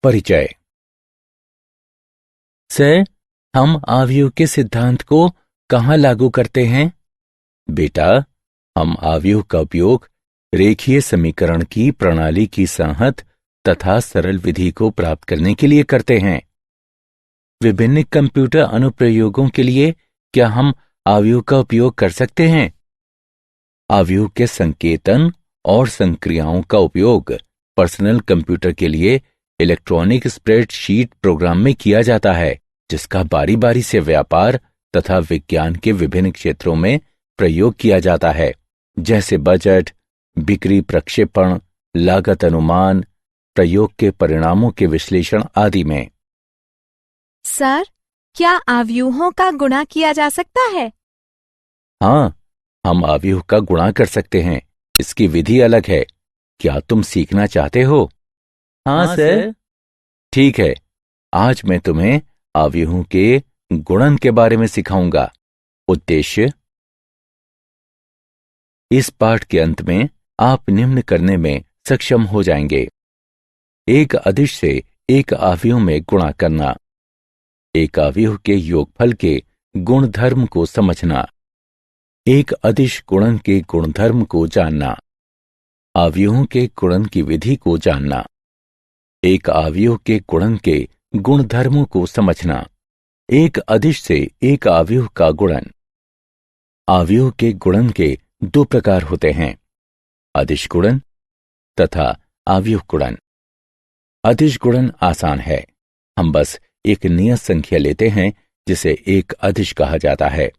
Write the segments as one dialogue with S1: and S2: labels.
S1: परिचय। सर, हम अवयव के सिद्धांत को कहाँ लागू करते हैं? बेटा, हम अवयव का उपयोग रेखीय समीकरण की प्रणाली की संहत तथा सरल विधि को प्राप्त करने के लिए करते हैं। विभिन्न कंप्यूटर अनुप्रयोगों के लिए क्या हम अवयव का उपयोग कर सकते हैं? अवयव के संकेतन और संक्रियाओं का उपयोग पर्सनल कंप्यूटर के लिए इलेक्ट्रॉनिक स्प्रेडशीट प्रोग्राम में किया जाता है, जिसका बारी बारी से व्यापार तथा विज्ञान के विभिन्न क्षेत्रों में प्रयोग किया जाता है, जैसे बजट, बिक्री प्रक्षेपण, लागत अनुमान, प्रयोग के परिणामों के विश्लेषण आदि में।
S2: सर, क्या अवयवों का गुणा किया जा सकता है?
S1: हाँ, हम अवयव का गुणा कर सकते हैं। इसकी विधि अलग है। क्या तुम सीखना चाहते हो?
S3: हाँ सर।
S1: ठीक है, आज मैं तुम्हें अवयवों के गुणन के बारे में सिखाऊंगा। उद्देश्य: इस पाठ के अंत में आप निम्न करने में सक्षम हो जाएंगे। एक अदिश से एक अवयव में गुणा करना, एक अवयव के योगफल के गुणधर्म को समझना, एक अदिश गुणन के गुणधर्म को जानना, अवयवों के गुणन की विधि को जानना, एक अवयव के गुणन के गुणधर्मों को समझना, एक अदिश से एक अवयव का गुणन। अवयव के गुणन के दो प्रकार होते हैं, अदिश गुणन तथा अवयव गुणन। अदिश गुणन आसान है। हम बस एक नियत संख्या लेते हैं जिसे एक अदिश कहा जाता है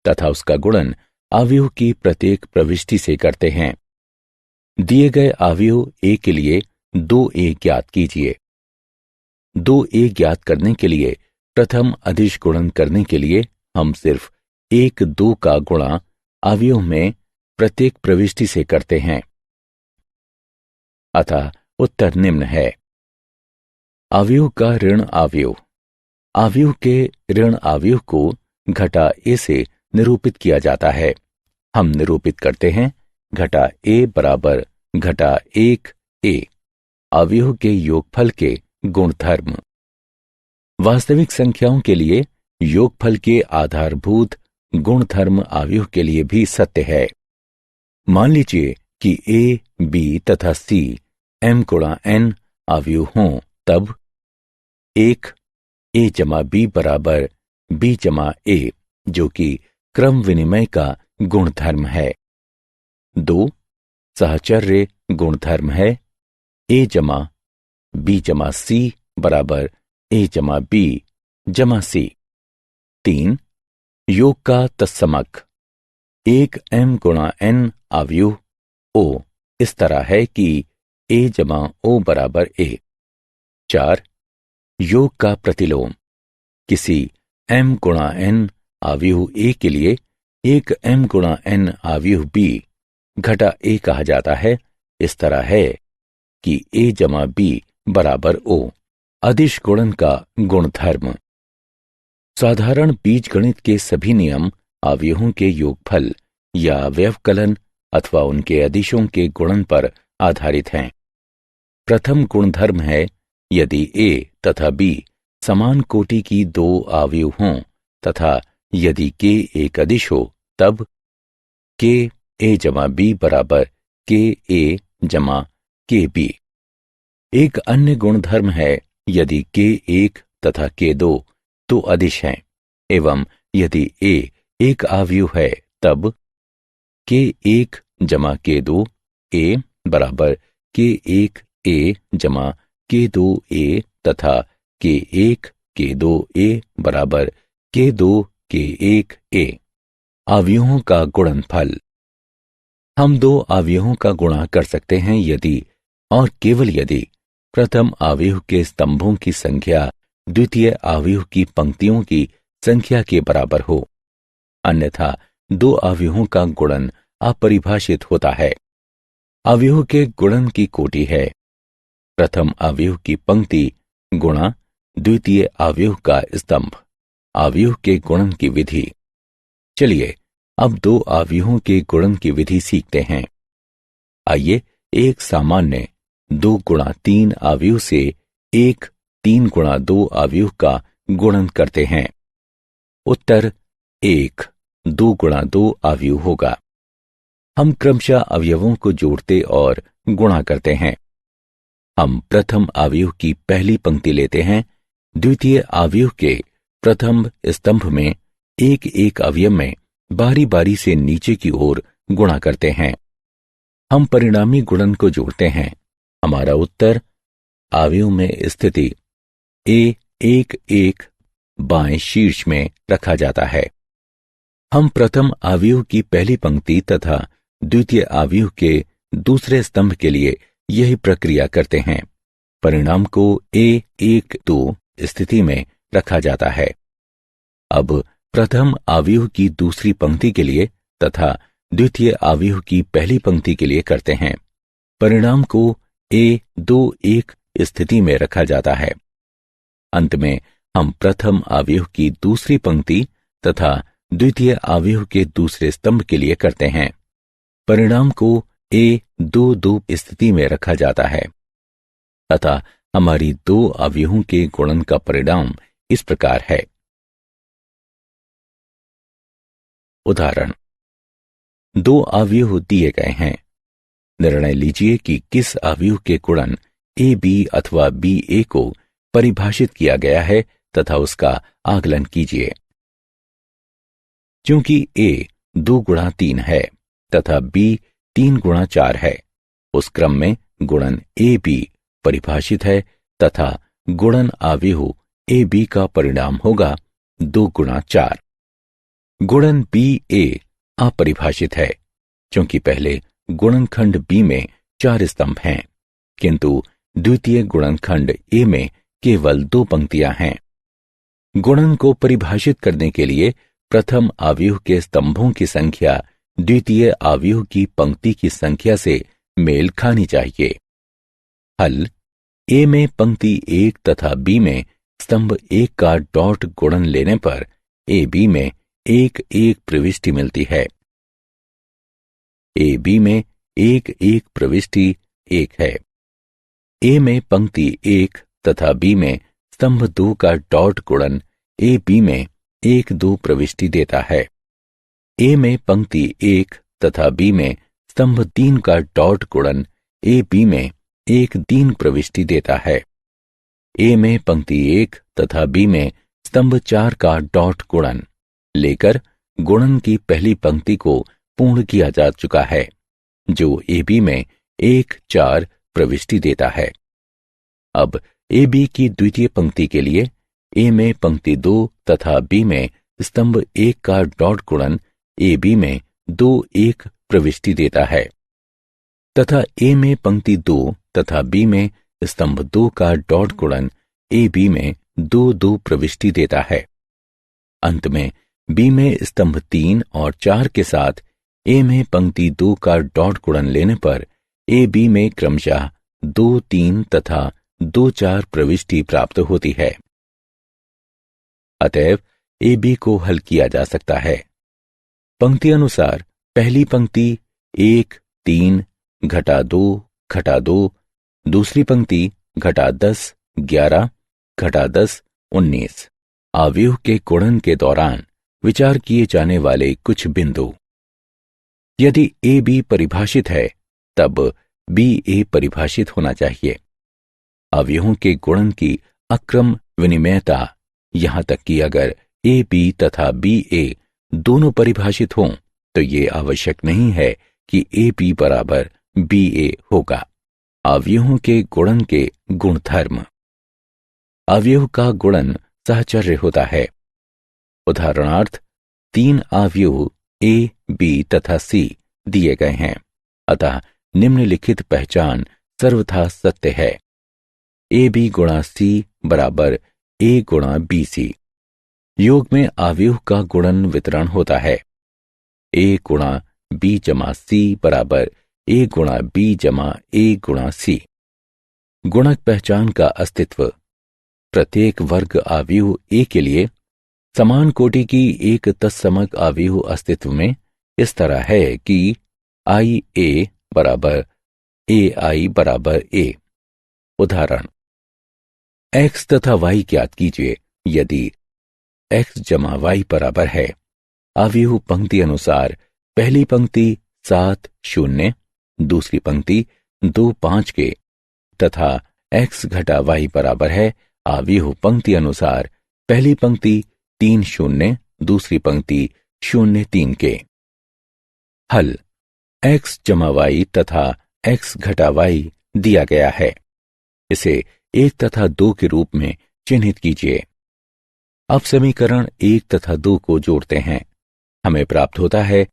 S1: तथा उसका गुणन अवयव की प्रत्येक प्रविष्टि से करते हैं। दिए गए अवयव ए के लिए 2a ज्ञात कीजिए। 2a ज्ञात करने के लिए प्रथम अदिश गुणन करने के लिए हम सिर्फ 1 2 का गुणा अवयव में प्रत्येक प्रविष्टि से करते हैं। अतः उत्तर निम्न है। अवयव का ऋण अवयव। अवयव के ऋण अवयव को घटा a से निरूपित किया जाता है। हम निरूपित करते हैं घटा a बराबर घटा 1a, अवयव के योगफल के गुणधर्म। वास्तविक संख्याओं के लिए योगफल के आधारभूत गुणधर्म अवयव के लिए भी सत्य है। मान लीजिए कि a, b तथा c m गुणा n अवयव हों, तब 1 a जमा b बराबर b जमा a, जो कि क्रम विनिमय का गुणधर्म है। 2 साहचर्य गुणधर्म है a जमा b जमा c बराबर a जमा b जमा c। 3 योग का तत्समक 1 m गुणा n अवयव o इस तरह है कि a जमा o बराबर a। 4 योग का प्रतिलोम किसी m गुणा n अवयव a के लिए 1 m गुणा n अवयव b घटा a कहा जाता है। इस तरह है कि a जमा b बराबर o, अदिश गुणन का गुणधर्म। साधारण बीजगणित के सभी नियम अवयवों के योगफल या व्यवकलन अथवा उनके अदिशों के गुणन पर आधारित हैं। प्रथम गुणधर्म है यदि a तथा b समान कोटि की दो अवयव हों तथा यदि k एक अदिश हो, तब k a जमा b बराबर k a जमा k b। एक अन्य गुणधर्म है यदि k 1 तथा k 2 तो अदिश हैं, एवं यदि a एक अवयव है, तब k 1 जमा k 2 a बराबर k 1 a जमा k 2 a तथा k 1 k 2 a बराबर k 2 k 1 a। अवयवों का गुणनफल। हम दो अवयवों का गुणा कर सकते हैं यदि और केवल यदि प्रथम अवयव के स्तंभों की संख्या द्वितीय अवयव की पंक्तियों की संख्या के बराबर हो, अन्यथा दो अवयवों का गुणन अपरिभाषित होता है। अवयव के गुणन की कोटि है प्रथम अवयव की पंक्ति गुणा द्वितीय अवयव का स्तंभ। अवयव के गुणन की विधि। चलिए अब दो अवयवों के गुणन की विधि सीखते हैं। आइए एक सामान्य 2 गुणा 3 अवयव से एक 3 गुणा 2 अवयव का गुणन करते हैं? उत्तर 1 2 गुणा 2 अवयव होगा। हम क्रमशः अवयवों को जोड़ते और गुणा करते हैं। हम प्रथम अवयव की पहली पंक्ति लेते हैं, द्वितीय अवयव के प्रथम स्तंभ में एक एक अवयव में बारी बारी से नीचे की ओर गुणा करते हैं। हम परिणामी गुणन को जोड़ते हैं। हमारा उत्तर अवयव में स्थिति ए 1 1 बाएं शीर्ष में रखा जाता है। हम प्रथम अवयव की पहली पंक्ति तथा द्वितीय अवयव के दूसरे स्तंभ के लिए यही प्रक्रिया करते हैं। परिणाम को ए 1 2 स्थिति में रखा जाता है। अब प्रथम अवयव की दूसरी पंक्ति के लिए तथा द्वितीय अवयव की पहली पंक्ति के लिए करते हैं। परिणाम को ए 2 1 स्थिति में रखा जाता है। अंत में हम प्रथम अवयव की दूसरी पंक्ति तथा द्वितीय अवयव के दूसरे स्तंभ के लिए करते हैं। परिणाम को ए 2 2 स्थिति में रखा जाता है। अतः हमारी दो अवयवों के गुणन का परिणाम इस प्रकार है। उदाहरण, दो अवयव दिए गए हैं। निर्णय लीजिए कि किस अवयव के गुणन ए बी अथवा बी ए को परिभाषित किया गया है तथा उसका आकलन कीजिए। क्योंकि ए 2 गुणा 3 है तथा बी 3 गुणा 4 है, उस क्रम में गुणन ए बी परिभाषित है तथा गुणन अवयव ए बी का परिणाम होगा 2 गुणा 4। गुणन बी ए अपरिभाषित है, क्योंकि पहले गुणनखंड बी में 4 स्तंभ हैं, किंतु द्वितीय गुणनखंड ए में केवल 2 पंक्तियां हैं। गुणन को परिभाषित करने के लिए प्रथम अवयव के स्तंभों की संख्या द्वितीय अवयव की पंक्ति की संख्या से मेल खानी चाहिए। हल, ए में पंक्ति 1 तथा बी में स्तंभ 1 का डॉट गुणन लेने पर ए बी में 1 1 प्रविष्टि मिलती है। ए बी में 1 1 प्रविष्टि 1 है। ए में पंक्ति 1 तथा बी में स्तंभ 2 का डॉट गुणन ए बी में 1 2 प्रविष्टि देता है। ए में पंक्ति 1 तथा बी में स्तंभ 3 का डॉट गुणन ए बी में 1 3 प्रविष्टि देता है। ए में पंक्ति 1 तथा बी में स्तंभ 4 का डॉट गुणन लेकर गुणन की पहली पंक्ति को पूर्ण किया जा चुका है, जो ए बी में 1 4 प्रविष्टि देता है। अब ए बी की द्वितीय पंक्ति के लिए ए में पंक्ति 2 तथा बी में स्तंभ 1 का डॉट गुणन ए बी में 2 1 प्रविष्टि देता है तथा ए में पंक्ति 2 तथा बी में स्तंभ 2 का डॉट गुणन ए बी में 2 2 प्रविष्टि देता है। अंत में बी में स्तंभ 3 और 4 के साथ ए में पंक्ति 2 का डॉट गुणन लेने पर ए बी में क्रमशः 2 3 तथा 2 4 प्रविष्टि प्राप्त होती है। अतएव ए बी को हल किया जा सकता है। पंक्ति अनुसार पहली पंक्ति 1 3 घटा 2 घटा 2, दूसरी पंक्ति घटा 10 11 घटा 10 19। अवयव के गुणन के दौरान विचार किए जाने वाले कुछ बिंदु। यदि ए बी परिभाषित है तब बी ए परिभाषित होना चाहिए। अवयवों के गुणन की अक्रम विनिमयता, यहां तक कि अगर ए बी तथा बी ए दोनों परिभाषित हों तो ये आवश्यक नहीं है कि ए बी बराबर बी ए होगा। अवयवों के गुणन के गुणधर्म। अवयव का गुणन सहचर्य होता है। उदाहरणार्थ, 3 अवयव ए बी तथा सी दिए गए हैं, अतः निम्नलिखित पहचान सर्वथा सत्य है। ए बी गुणा सी बराबर ए गुणा बी सी। योग में अवयव का गुणन वितरण होता है। ए गुणा बी जमा सी बराबर ए गुणा बी जमा ए गुणा सी। गुणक पहचान का अस्तित्व। प्रत्येक वर्ग अवयव ए के लिए समान कोटि की एक तत्समक अवयव अस्तित्व में इस तरह है कि आई ए बराबर ए आई बराबर ए। उदाहरण, x तथा y ज्ञात कीजिए यदि x जमा y बराबर है अवयव पंक्ति अनुसार पहली पंक्ति 7 0 दूसरी पंक्ति 2 5 के तथा x घटा y बराबर है अवयव पंक्ति अनुसार पहली पंक्ति 3 0 दूसरी पंक्ति 0 3 के। हल x जमा y तथा x घटा y दिया गया है, इसे 1 तथा 2 के रूप में चिन्हित कीजिए। अब समीकरण 1 तथा 2 को जोड़ते हैं, हमें प्राप्त होता है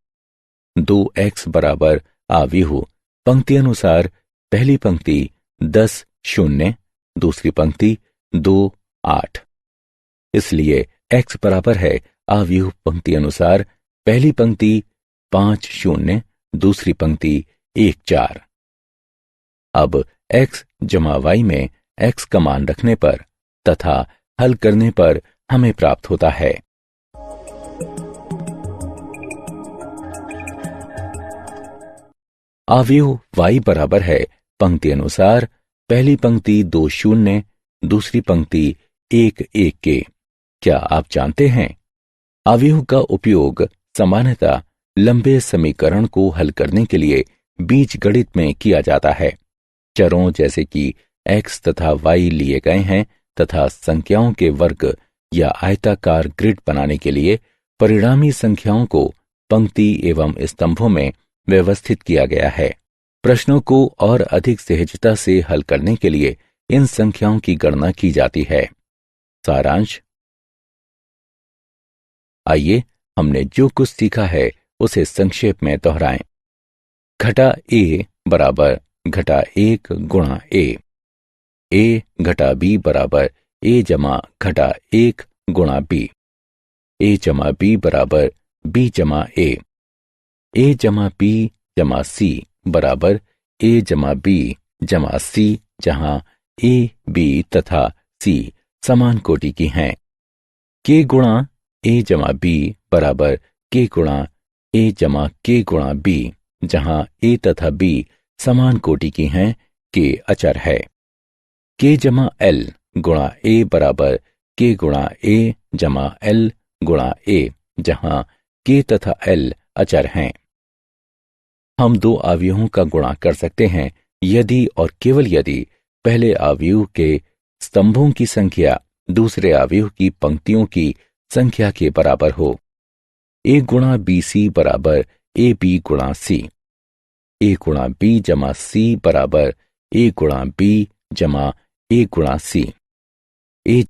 S1: 2x बराबर अवयव पंक्ति अनुसार पहली पंक्ति 10 0 दूसरी पंक्ति 2 8। इसलिए x बराबर है अवयव पंक्ति अनुसार पहली पंक्ति 5 0 दूसरी पंक्ति 1 4। अब x जमा y में x का मान रखने पर तथा हल करने पर हमें प्राप्त होता है अवयव y बराबर है पंक्ति अनुसार पहली पंक्ति 2 0 दूसरी पंक्ति 1 1 के। क्या आप जानते हैं अवयव का उपयोग सामान्यतः लंबे समीकरण को हल करने के लिए बीजगणित में किया जाता है। चरों जैसे कि x तथा y लिए गए हैं तथा संख्याओं के वर्ग या आयताकार ग्रिड बनाने के लिए परिणामी संख्याओं को पंक्ति एवं स्तंभों में व्यवस्थित किया गया है। प्रश्नों को और अधिक सहजता से हल करने के लिए इन संख्याओं की गणना की जाती है। सारांश, आइए हमने जो कुछ सीखा है उसे संक्षेप में दोहराएं। घटा a बराबर घटा 1 गुणा a घटा b बराबर a जमा घटा 1 गुणा b, a जमा b बराबर b जमा a जमा b जमा c बराबर a जमा b जमा c, जहां a b तथा c समान कोटि की हैं। k गुणा a जमा b बराबर k गुणा a जमा k गुणा b, जहां a तथा b समान कोटि की हैं, k अचर है। k जमा l गुणा a बराबर k गुणा a जमा l गुणा a, जहां k तथा l अचर हैं। हम दो अवयवों का गुणा कर सकते हैं यदि और केवल यदि पहले अवयव के स्तंभों की संख्या दूसरे अवयव की पंक्तियों की संख्या के बराबर हो। a गुणा bc बराबर ab गुणा c, a गुणा b जमा c बराबर a गुणा b जमा a गुणा c।